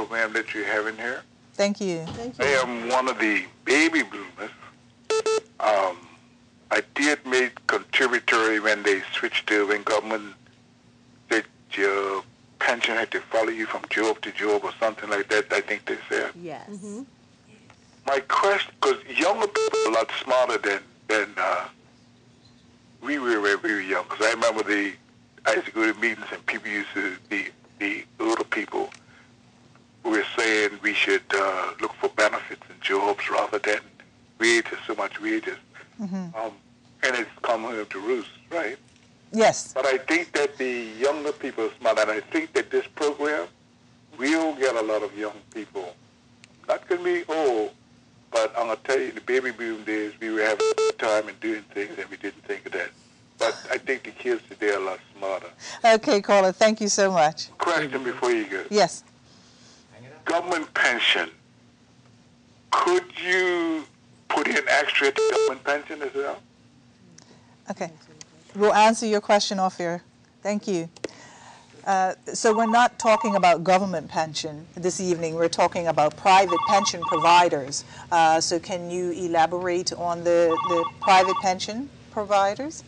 program that you have in here. Thank you. Thank you. I am one of the baby boomers. I did make contributory when they switched to when government said your pension had to follow you from job to job or something like that, I think they said. Yes. Mm-hmm. My question, because younger people are a lot smarter than we were when we were young. Because I remember I used to go to meetings and people used to, the older people who were saying we should look for benefits and jobs rather than wages, so much wages. Mm-hmm. And it's come home to roost, right? Yes. But I think that the younger people are smart, and I think that this program will get a lot of young people. Not going to be old, but I'm going to tell you, the baby boom days, we were having time and doing things, and we didn't think of that. But I think the kids today are a lot smarter. Okay, caller, thank you so much. Question before you go. Yes. Government pension. Could you put in extra to government pension as well? Okay. We'll answer your question off here. Thank you. So we're not talking about government pension this evening. We're talking about private pension providers. So can you elaborate on the private pension providers?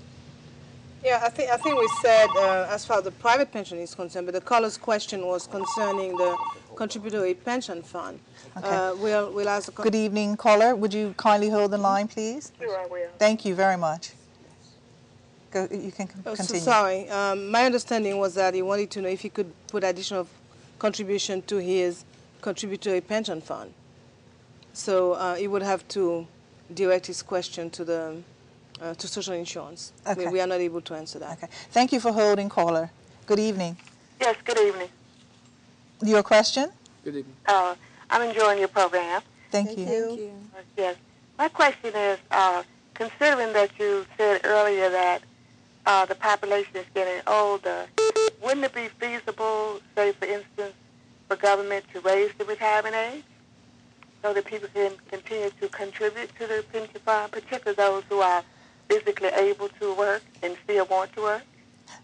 Yeah, I think we said as far as the private pension is concerned, but the caller's question was concerning the contributory pension fund. Okay. We'll ask the Good evening, caller. Would you kindly hold the line, please? Sure, I will. Thank you very much. Go, you can continue. sorry, my understanding was that he wanted to know if he could put additional contribution to his contributory pension fund. So he would have to direct his question to the to social insurance. Okay. We are not able to answer that. Okay. Thank you for holding, caller. Good evening. Yes, good evening. Your question? Good evening. I'm enjoying your program. Thank you. Thank you. Yes. My question is, considering that you said earlier that the population is getting older, wouldn't it be feasible, say, for instance, for government to raise the retirement age so that people can continue to contribute to the pension fund, particularly those who are physically able to work and still want to work?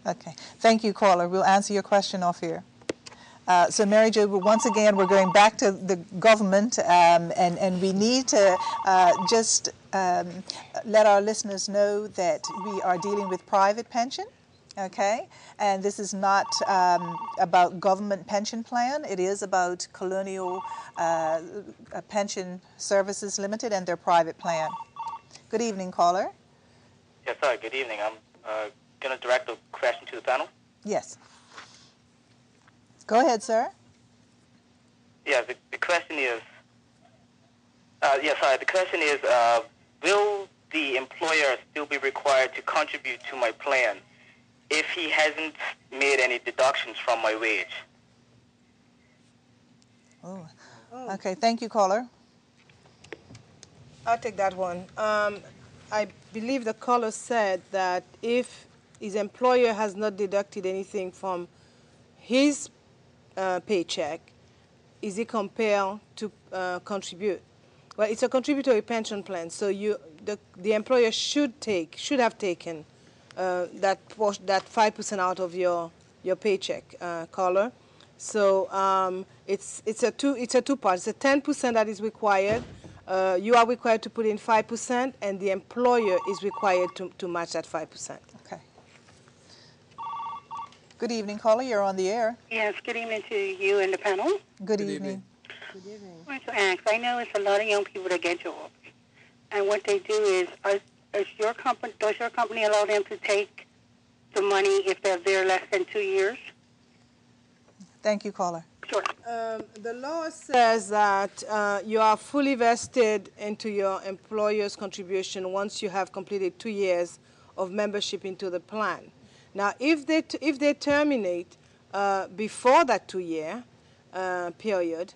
Okay. Thank you, caller. We'll answer your question off here. So, Mary Jo, once again, we're going back to the government, and we need to just let our listeners know that we are dealing with private pension, okay? And this is not about government pension plan. It is about Colonial Pension Services Limited and their private plan. Good evening, caller. Yes, sir. Good evening. I'm going to direct a question to the panel. Yes. Go ahead, sir. Yeah, the question is, the question is, will the employer still be required to contribute to my plan if he hasn't made any deductions from my wage? Oh. Okay, thank you, caller. I'll take that one. I believe the caller said that if his employer has not deducted anything from his paycheck, is he compelled to contribute? Well, it's a contributory pension plan, so the employer should have taken that 5% out of your paycheck, caller. So it's a two part. It's a 10% that is required. You are required to put in 5%, and the employer is required to match that 5%. Okay. Good evening, caller. You're on the air. Yes, good evening to you and the panel. Good evening. Good evening. I want to ask, I know it's a lot of young people that get jobs, and what they do is, does your company allow them to take the money if they're there less than 2 years? Thank you, caller. Sure. The law says that you are fully vested into your employer's contribution once you have completed 2 years of membership into the plan. Now, if they terminate before that 2-year period,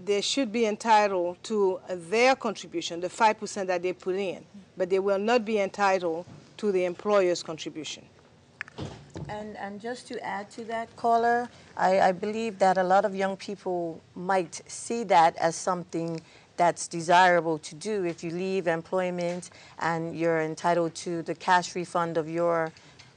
they should be entitled to their contribution, the 5% that they put in, but they will not be entitled to the employer's contribution. And just to add to that, caller, I believe that a lot of young people might see that as something that's desirable to do. If you leave employment and you're entitled to the cash refund of your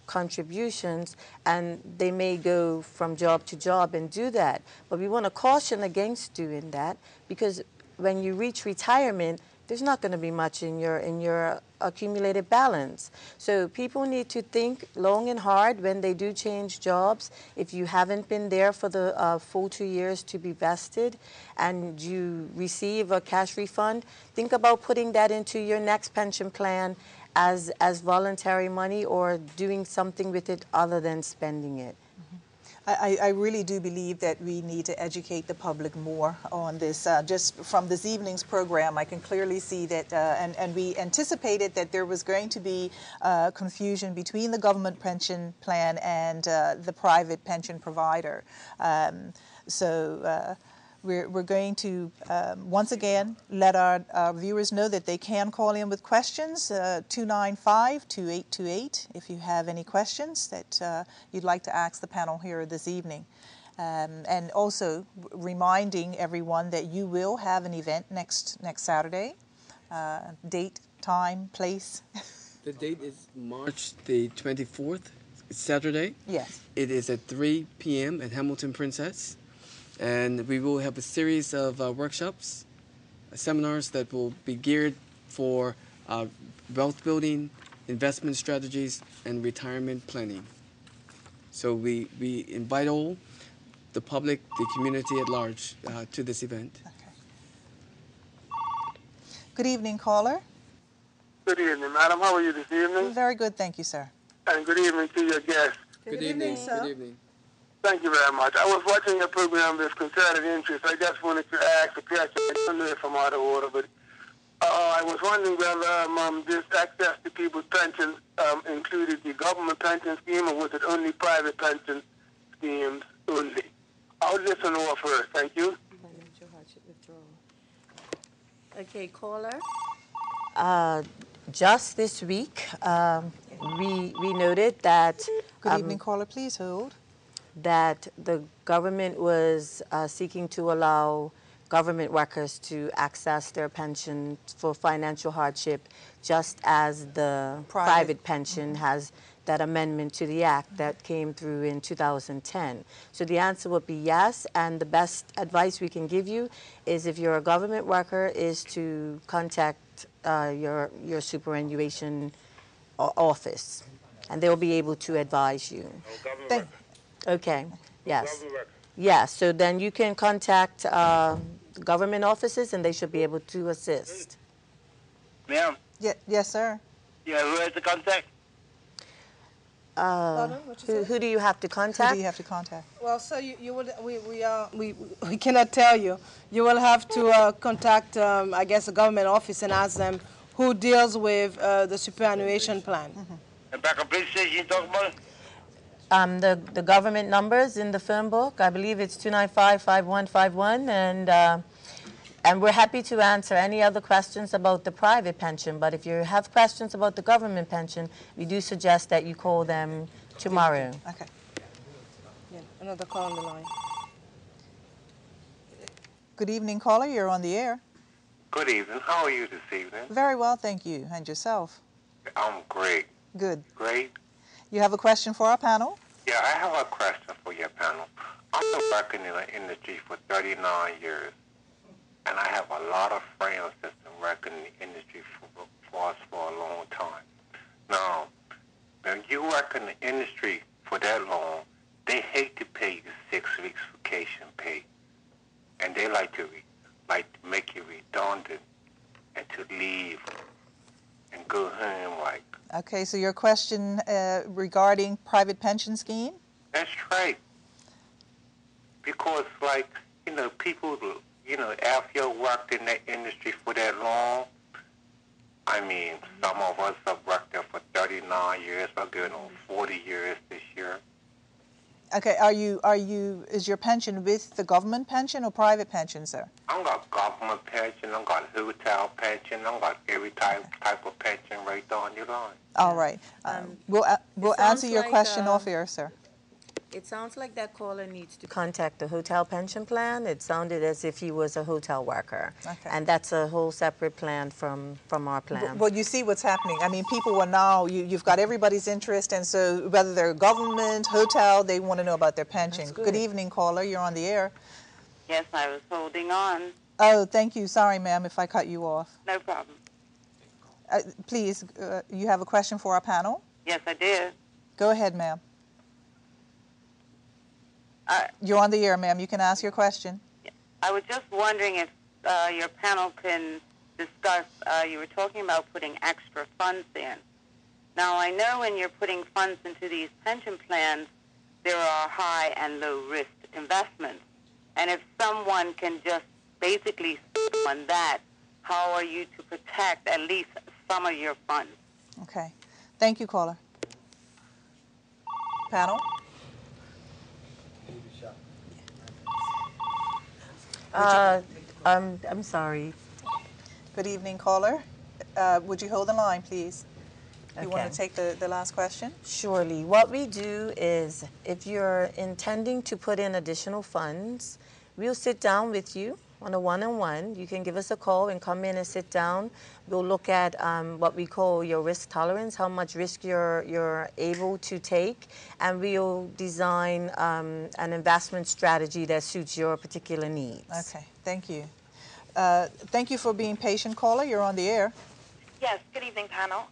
contributions, and they may go from job to job and do that. But we want to caution against doing that, because when you reach retirement, there's not going to be much in your accumulated balance. So people need to think long and hard when they do change jobs. If you haven't been there for the full 2 years to be vested and you receive a cash refund, think about putting that into your next pension plan as voluntary money, or doing something with it other than spending it. I really do believe that we need to educate the public more on this. Just from this evening's program, I can clearly see that, and we anticipated that there was going to be confusion between the government pension plan and the private pension provider. We're going to, once again, let our viewers know that they can call in with questions, 295-2828, if you have any questions that you'd like to ask the panel here this evening. And also reminding everyone that you will have an event next Saturday. Date, time, place. The date is March the 24th. It's Saturday. Yes. It is at 3 p.m. at Hamilton Princess. And we will have a series of workshops, seminars that will be geared for wealth building, investment strategies, and retirement planning. So we invite all, the public, the community at large, to this event. Okay. Good evening, caller. Good evening, madam. How are you this evening? Very good, thank you, sir. And good evening to your guests. Good evening, sir. Good evening. Thank you very much. I was watching your program with concerted interest. I just wanted to ask a question. I don't know if I'm out of order, but I was wondering whether this access to people's pensions included the government pension scheme, or was it only private pension schemes only? I'll listen over first. Thank you. Financial hardship withdrawal. Okay, caller. Just this week, we noted that... Good evening, caller. Please hold. That the government was seeking to allow government workers to access their pension for financial hardship, just as the private pension has that amendment to the act that came through in 2010. So the answer would be yes, and the best advice we can give you is, if you're a government worker, is to contact your superannuation office, and they'll be able to advise you. Okay, yes. Yes, so then you can contact government offices, and they should be able to assist. Ma'am? Yes, sir. Yeah, who has the contact? Who do you have to contact? Who do you have to contact? Well, sir, you would, we cannot tell you. You will have to contact, I guess, the government office and ask them who deals with the superannuation plan. And back up, please, you talk about it? The government numbers in the phone book, I believe it's 295-5151, and we're happy to answer any other questions about the private pension. But if you have questions about the government pension, we do suggest that you call them tomorrow. Okay. Yeah, another call on the line. Good evening, caller. You're on the air. Good evening. How are you this evening? Very well, thank you. And yourself? I'm great. Good. Great. You have a question for our panel? Yeah, I have a question for your panel. I've been working in the industry for 39 years, and I have a lot of friends that's been working in the industry for us for a long time. Now, when you work in the industry for that long, they hate to pay you 6 weeks vacation pay, and they like to make you redundant and to leave and go home like. Okay, so your question regarding private pension scheme? That's right. Because, people, after you worked in that industry for that long, I mean, some of us have worked there for 39 years. We're going on 40 years this year. Okay, is your pension with the government pension or private pension, sir? I've got government pension, I've got hotel pension, I've got every type of pension right down your line. All right. We'll answer your question off air, sir. It sounds like that caller needs to contact the hotel pension plan. It sounded as if he was a hotel worker. Okay. And that's a whole separate plan from our plan. Well, you see what's happening. I mean, people are now, you've got everybody's interest, and so whether they're government, hotel, they want to know about their pension. That's good. Good evening, caller. You're on the air. Yes, I was holding on. Oh, thank you. Sorry, ma'am, if I cut you off. No problem. Please, you have a question for our panel? Yes, I did. Go ahead, ma'am. You're on the air, ma'am. You can ask your question. I was just wondering if your panel can discuss, you were talking about putting extra funds in. Now, I know when you're putting funds into these pension plans, there are high and low risk investments. And if someone can just basically on that, how are you to protect at least some of your funds? Okay. Thank you, caller. Panel? I'm sorry. Good evening, caller. Would you hold the line, please? You want Okay. to take the last question? Surely. What we do is, if you're intending to put in additional funds, we'll sit down with you on a one-on-one. You can give us a call and come in and sit down. We'll look at what we call your risk tolerance, how much risk you're able to take, and we'll design an investment strategy that suits your particular needs. Okay, thank you. Thank you for being patient, caller. You're on the air. Yes, good evening, panel.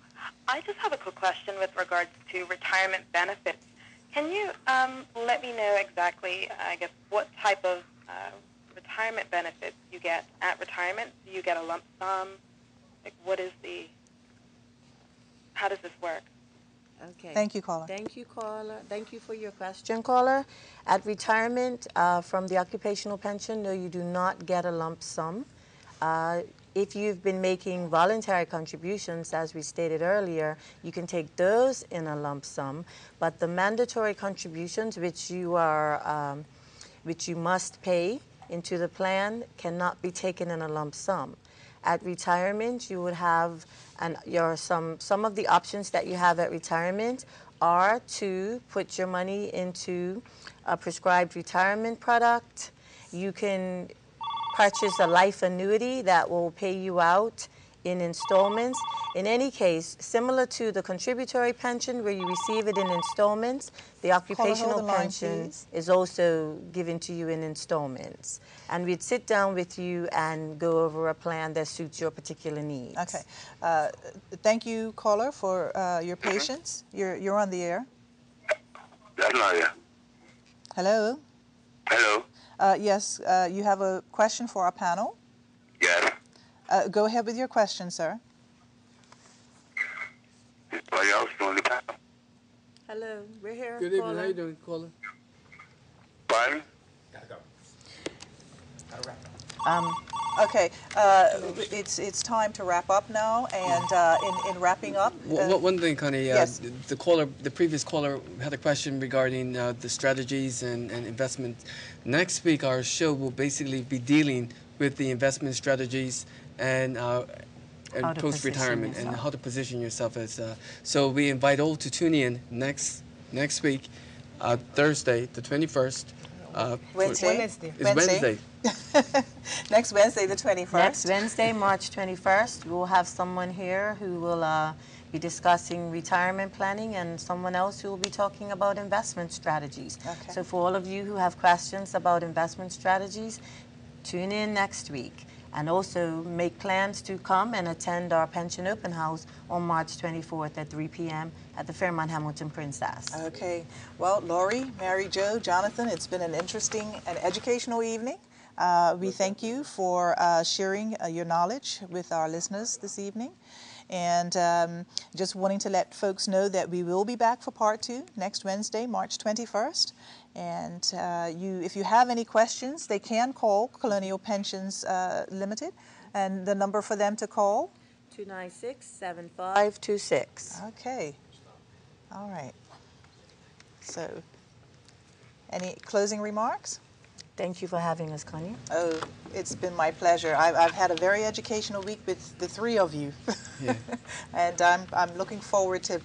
I just have a quick question with regards to retirement benefits. Can you let me know exactly, I guess, what type of retirement benefits you get at retirement? Do you get a lump sum? Like, how does this work? Okay. Thank you, caller. Thank you, caller. Thank you for your question, caller. At retirement from the occupational pension, no, you do not get a lump sum. If you've been making voluntary contributions, as we stated earlier, you can take those in a lump sum. But the mandatory contributions, which you must pay into the plan, cannot be taken in a lump sum. At retirement, you would have, some of the options that you have at retirement are to put your money into a prescribed retirement product. You can purchase a life annuity that will pay you out in installments. In any case, similar to the contributory pension where you receive it in installments, the occupational pension is also given to you in installments. And we'd sit down with you and go over a plan that suits your particular needs. Okay. Thank you, caller, for your patience. You're on the air. That's not it. Hello? Hello? Yes, you have a question for our panel? Yes. Go ahead with your question, sir. Anybody else doing the panel? Hello, we're here. Good evening. How you doing, caller? Fine. Okay, it's time to wrap up now, and in wrapping up... One thing, Connie, yes. the previous caller had a question regarding the strategies and investment. Next week, our show will basically be dealing with the investment strategies and post-retirement and how to position yourself as. So we invite all to tune in next week, Thursday, the 21st. Wednesday. It's Wednesday. Next Wednesday, the 21st. Next Wednesday, March 21st, we'll have someone here who will be discussing retirement planning and someone else who will be talking about investment strategies. Okay. So for all of you who have questions about investment strategies, tune in next week. And also make plans to come and attend our pension open house on March 24th at 3 p.m. at the Fairmont Hamilton Princess. Okay. Well, Lori, Mary Jo, Jonathan, it's been an interesting and educational evening. We thank you for sharing your knowledge with our listeners this evening. And just wanting to let folks know that we will be back for part 2 next Wednesday, March 21st. And if you have any questions, they can call Colonial Pensions Limited. And the number for them to call? 296-7526. Okay. All right. So, any closing remarks? Thank you for having us, Connie. Oh, it's been my pleasure. I've had a very educational week with the three of you. Yeah. And I'm looking forward to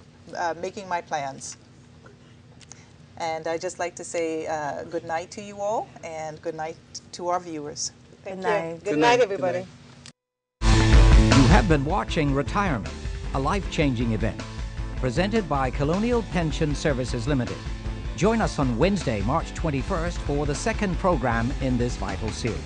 making my plans. And I'd just like to say good night to you all, and good night to our viewers. Thank Good you. night. Good night, everybody. You have been watching Retirement, a life-changing event, presented by Colonial Pension Services Limited. Join us on Wednesday, March 21st for the second program in this vital series.